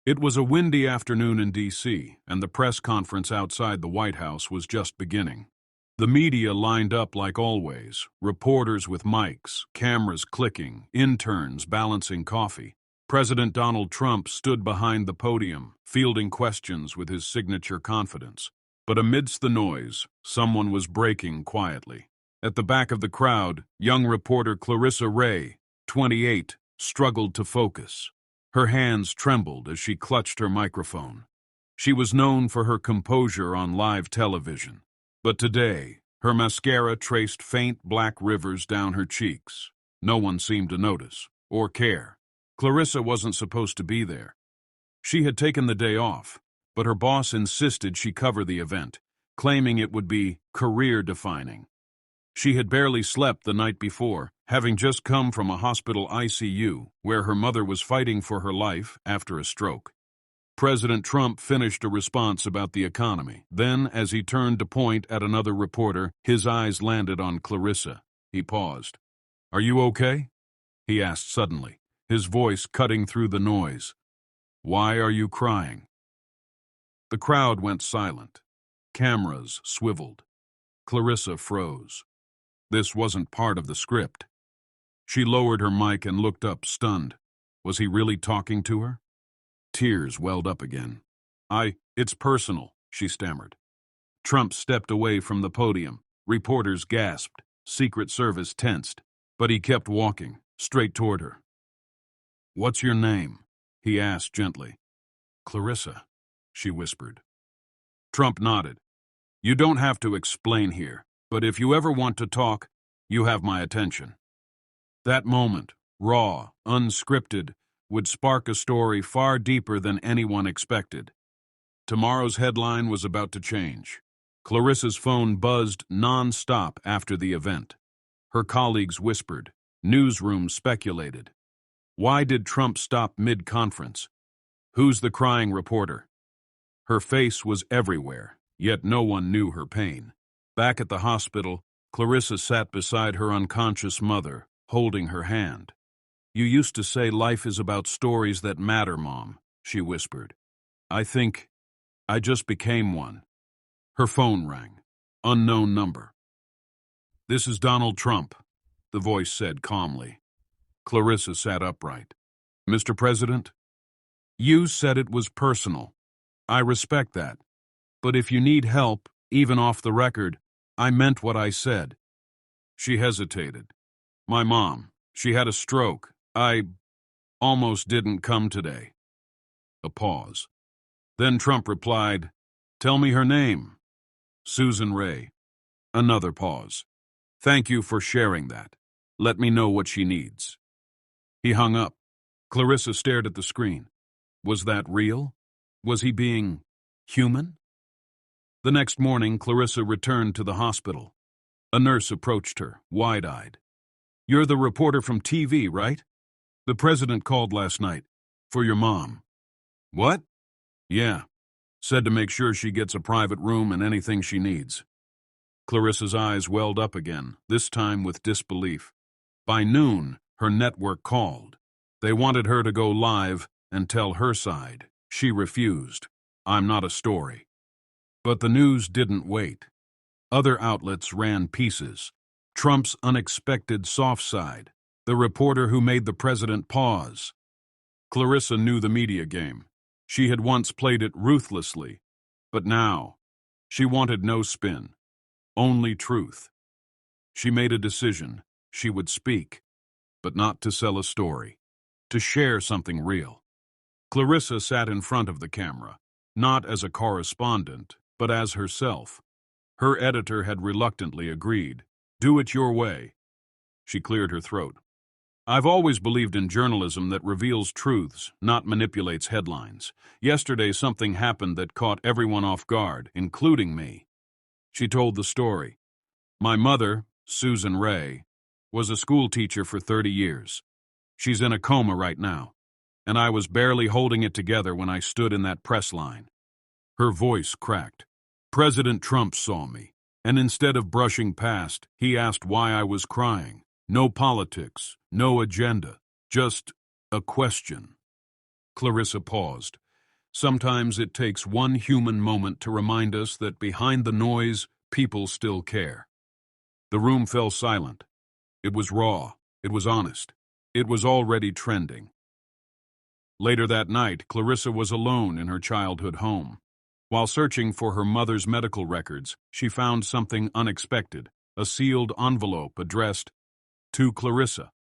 It was a windy afternoon in D.C., and the press conference outside the White House was just beginning. The media lined up like always, reporters with mics, cameras clicking, interns balancing coffee. President Donald Trump stood behind the podium, fielding questions with his signature confidence. But amidst the noise, someone was breaking quietly. At the back of the crowd, young reporter Clarissa Ray, 28, struggled to focus. Her hands trembled as she clutched her microphone. She was known for her composure on live television, but today, her mascara traced faint black rivers down her cheeks. No one seemed to notice or care. Clarissa wasn't supposed to be there. She had taken the day off, but her boss insisted she cover the event, claiming it would be career-defining. She had barely slept the night before, having just come from a hospital ICU where her mother was fighting for her life after a stroke. President Trump finished a response about the economy. Then, as he turned to point at another reporter, his eyes landed on Clarissa. He paused. "Are you okay?" he asked suddenly, his voice cutting through the noise. "Why are you crying?" The crowd went silent. Cameras swiveled. Clarissa froze. This wasn't part of the script. She lowered her mic and looked up, stunned. Was he really talking to her? Tears welled up again. It's personal," she stammered. Trump stepped away from the podium. Reporters gasped. Secret Service tensed. But he kept walking, straight toward her. "What's your name?" he asked gently. "Clarissa," she whispered. Trump nodded. "You don't have to explain here, but if you ever want to talk, you have my attention." That moment, raw, unscripted, would spark a story far deeper than anyone expected. Tomorrow's headline was about to change. Clarissa's phone buzzed non-stop after the event. Her colleagues whispered. Newsrooms speculated. Why did Trump stop mid-conference? Who's the crying reporter? Her face was everywhere, yet no one knew her pain. Back at the hospital, Clarissa sat beside her unconscious mother, holding her hand. "You used to say life is about stories that matter, Mom," she whispered. I think I just became one." Her phone rang. Unknown number. "This is Donald Trump," the voice said calmly. Clarissa sat upright. "Mr. President, you said it was personal. I respect that. But if you need help, even off the record, I meant what I said." She hesitated. "My mom, she had a stroke. I almost didn't come today." A pause. Then Trump replied, "Tell me her name." "Susan Ray." Another pause. "Thank you for sharing that. Let me know what she needs." He hung up. Clarissa stared at the screen. Was that real? Was he being human? The next morning, Clarissa returned to the hospital. A nurse approached her, wide-eyed. "You're the reporter from TV, right? The president called last night. For your mom." "What?" "Yeah. Said to make sure she gets a private room and anything she needs." Clarissa's eyes welled up again, this time with disbelief. By noon, her network called. They wanted her to go live and tell her side. She refused. "I'm not a story." But the news didn't wait. Other outlets ran pieces. Trump's unexpected soft side, the reporter who made the president pause. Clarissa knew the media game. She had once played it ruthlessly, but now she wanted no spin, only truth. She made a decision. She would speak, but not to sell a story, to share something real. Clarissa sat in front of the camera, not as a correspondent, but as herself. Her editor had reluctantly agreed. "Do it your way." She cleared her throat. "I've always believed in journalism that reveals truths, not manipulates headlines. Yesterday something happened that caught everyone off guard, including me." She told the story. "My mother, Susan Ray, was a school teacher for 30 years. She's in a coma right now, and I was barely holding it together when I stood in that press line." Her voice cracked. "President Trump saw me, and instead of brushing past, he asked why I was crying. No politics, no agenda, just a question." Clarissa paused. Sometimes it takes one human moment to remind us that behind the noise, people still care. The room fell silent. It was raw. It was honest. It was already trending. Later that night, Clarissa was alone in her childhood home. While searching for her mother's medical records, she found something unexpected, a sealed envelope addressed, "To Clarissa.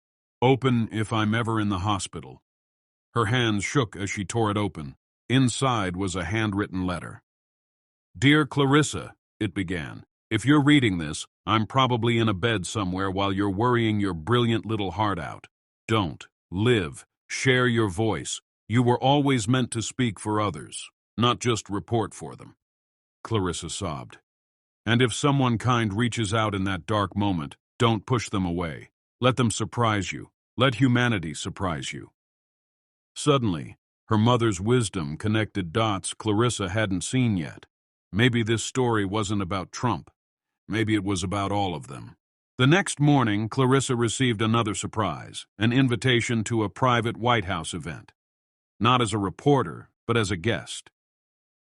Open if I'm ever in the hospital." Her hands shook as she tore it open. Inside was a handwritten letter. "Dear Clarissa," it began, "if you're reading this, I'm probably in a bed somewhere while you're worrying your brilliant little heart out. Don't. Live. Share your voice. You were always meant to speak for others, not just report for them." Clarissa sobbed. "And if someone kind reaches out in that dark moment, don't push them away. Let them surprise you. Let humanity surprise you." Suddenly, her mother's wisdom connected dots Clarissa hadn't seen yet. Maybe this story wasn't about Trump. Maybe it was about all of them. The next morning, Clarissa received another surprise, an invitation to a private White House event. Not as a reporter, but as a guest.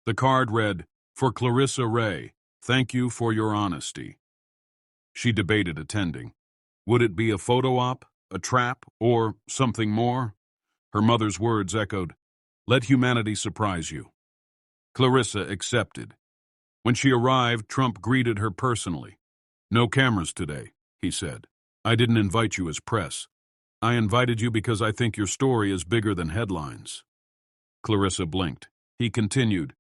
The card read, "For Clarissa Ray, thank you for your honesty." She debated attending. Would it be a photo op, a trap, or something more? Her mother's words echoed, "Let humanity surprise you." Clarissa accepted. When she arrived, Trump greeted her personally. "No cameras today," he said. "I didn't invite you as press. I invited you because I think your story is bigger than headlines." Clarissa blinked. He continued,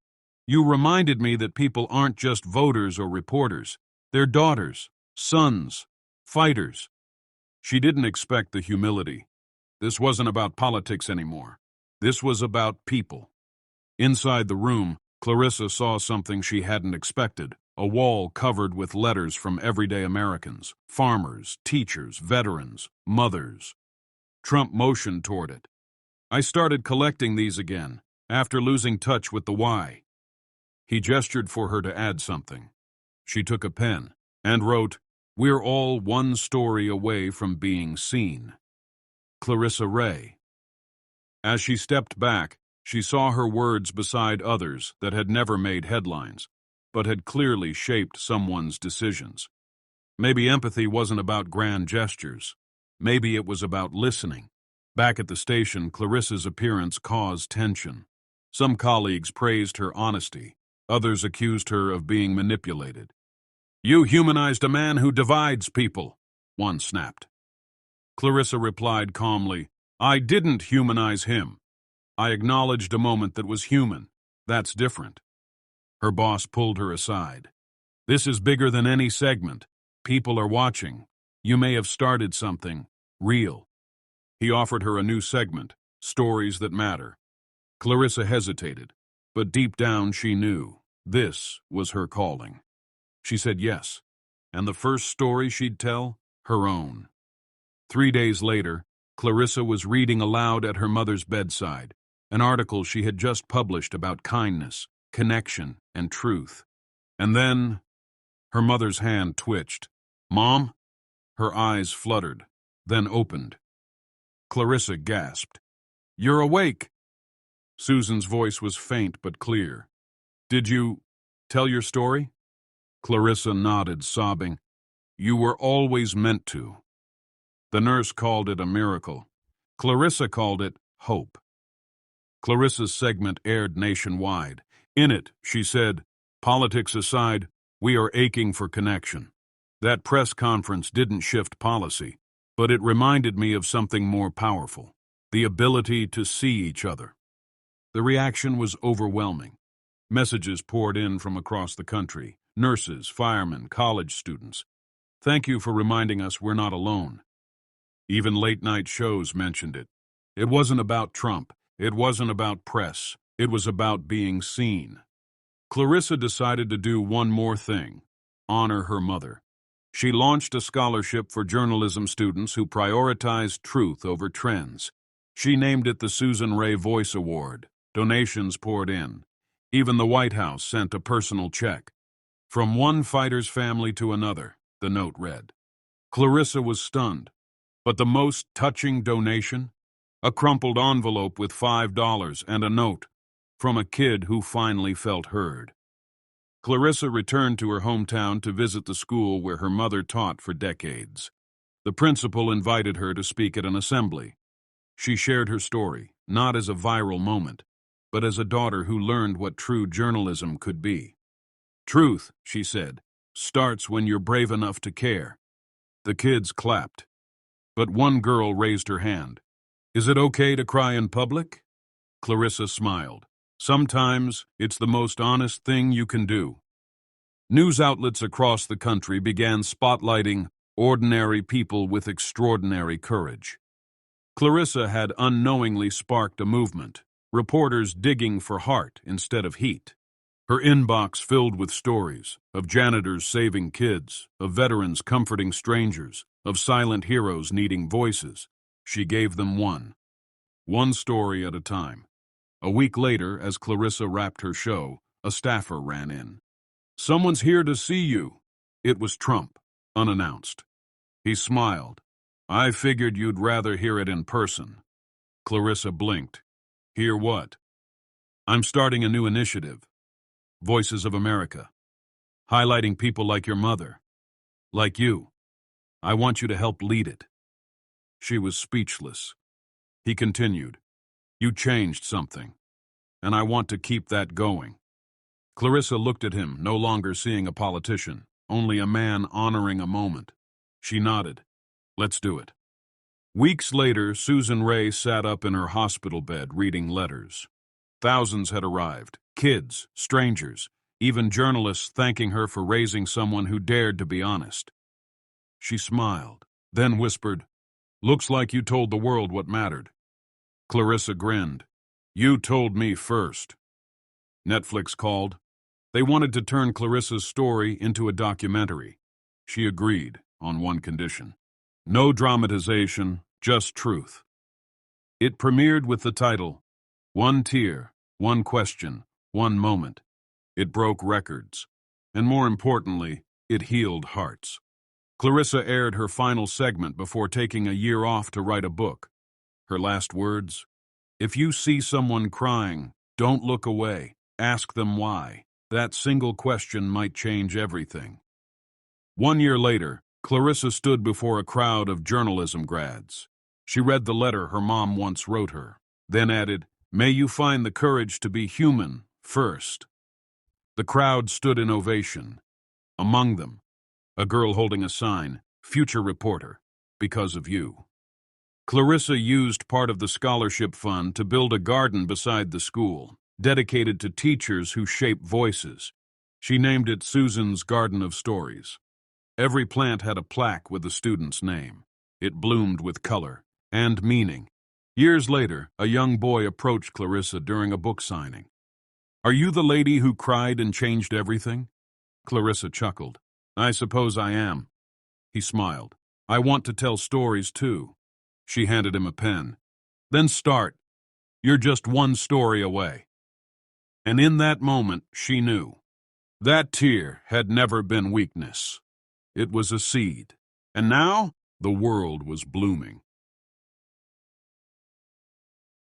"You reminded me that people aren't just voters or reporters. They're daughters, sons, fighters." She didn't expect the humility. This wasn't about politics anymore. This was about people. Inside the room, Clarissa saw something she hadn't expected, a wall covered with letters from everyday Americans, farmers, teachers, veterans, mothers. Trump motioned toward it. "I started collecting these again, after losing touch with the why." He gestured for her to add something. She took a pen and wrote, "We're all one story away from being seen. Clarissa Ray." As she stepped back, she saw her words beside others that had never made headlines, but had clearly shaped someone's decisions. Maybe empathy wasn't about grand gestures. Maybe it was about listening. Back at the station, Clarissa's appearance caused tension. Some colleagues praised her honesty. Others accused her of being manipulated. "You humanized a man who divides people," one snapped. Clarissa replied calmly, "I didn't humanize him. I acknowledged a moment that was human. That's different." Her boss pulled her aside. "This is bigger than any segment. People are watching. You may have started something real." He offered her a new segment, Stories That Matter. Clarissa hesitated, but deep down she knew this was her calling. She said yes, and the first story she'd tell, her own. 3 days later, Clarissa was reading aloud at her mother's bedside, an article she had just published about kindness, connection, and truth. And then, her mother's hand twitched. "Mom?" Her eyes fluttered, then opened. Clarissa gasped. "You're awake!" Susan's voice was faint but clear. "Did you tell your story?" Clarissa nodded, sobbing. "You were always meant to." The nurse called it a miracle. Clarissa called it hope. Clarissa's segment aired nationwide. In it, she said, "Politics aside, we are aching for connection." That press conference didn't shift policy, but it reminded me of something more powerful, the ability to see each other. The reaction was overwhelming. Messages poured in from across the country, nurses, firemen, college students. "Thank you for reminding us we're not alone." Even late-night shows mentioned it. It wasn't about Trump. It wasn't about press. It was about being seen. Clarissa decided to do one more thing: honor her mother. She launched a scholarship for journalism students who prioritized truth over trends. She named it the Susan Ray Voice Award. Donations poured in. Even the White House sent a personal check. "From one fighter's family to another," the note read. Clarissa was stunned. But the most touching donation? A crumpled envelope with $5 and a note. from a kid who finally felt heard. Clarissa returned to her hometown to visit the school where her mother taught for decades. The principal invited her to speak at an assembly. She shared her story, not as a viral moment, but as a daughter who learned what true journalism could be. Truth, she said, starts when you're brave enough to care. The kids clapped, but one girl raised her hand. Is it okay to cry in public? Clarissa smiled. Sometimes it's the most honest thing you can do. News outlets across the country began spotlighting ordinary people with extraordinary courage. Clarissa had unknowingly sparked a movement, reporters digging for heart instead of heat. Her inbox filled with stories of janitors saving kids, of veterans comforting strangers, of silent heroes needing voices. She gave them one story at a time. A week later, as Clarissa wrapped her show, a staffer ran in. "Someone's here to see you." It was Trump, unannounced. He smiled. "I figured you'd rather hear it in person." Clarissa blinked. "Hear what?" "I'm starting a new initiative. Voices of America. Highlighting people like your mother. Like you. I want you to help lead it." She was speechless. He continued. "You changed something, and I want to keep that going." Clarissa looked at him, no longer seeing a politician, only a man honoring a moment. She nodded. "Let's do it." Weeks later, Susan Ray sat up in her hospital bed reading letters. Thousands had arrived, kids, strangers, even journalists thanking her for raising someone who dared to be honest. She smiled, then whispered, "Looks like you told the world what mattered." Clarissa grinned. "You told me first." Netflix called. They wanted to turn Clarissa's story into a documentary. She agreed, on one condition. No dramatization, just truth. It premiered with the title, "One Tear, One Question, One Moment." It broke records. And more importantly, it healed hearts. Clarissa aired her final segment before taking a year off to write a book. Her last words, "If you see someone crying, don't look away. Ask them why. That single question might change everything." 1 year later, Clarissa stood before a crowd of journalism grads. She read the letter her mom once wrote her, then added, "May you find the courage to be human first." The crowd stood in ovation. Among them, a girl holding a sign, "Future Reporter, because of you." Clarissa used part of the scholarship fund to build a garden beside the school, dedicated to teachers who shape voices. She named it Susan's Garden of Stories. Every plant had a plaque with the student's name. It bloomed with color and meaning. Years later, a young boy approached Clarissa during a book signing. "Are you the lady who cried and changed everything?" Clarissa chuckled. "I suppose I am." He smiled. "I want to tell stories too." She handed him a pen. "Then start. You're just one story away." And in that moment, she knew. That tear had never been weakness. It was a seed. And now, the world was blooming.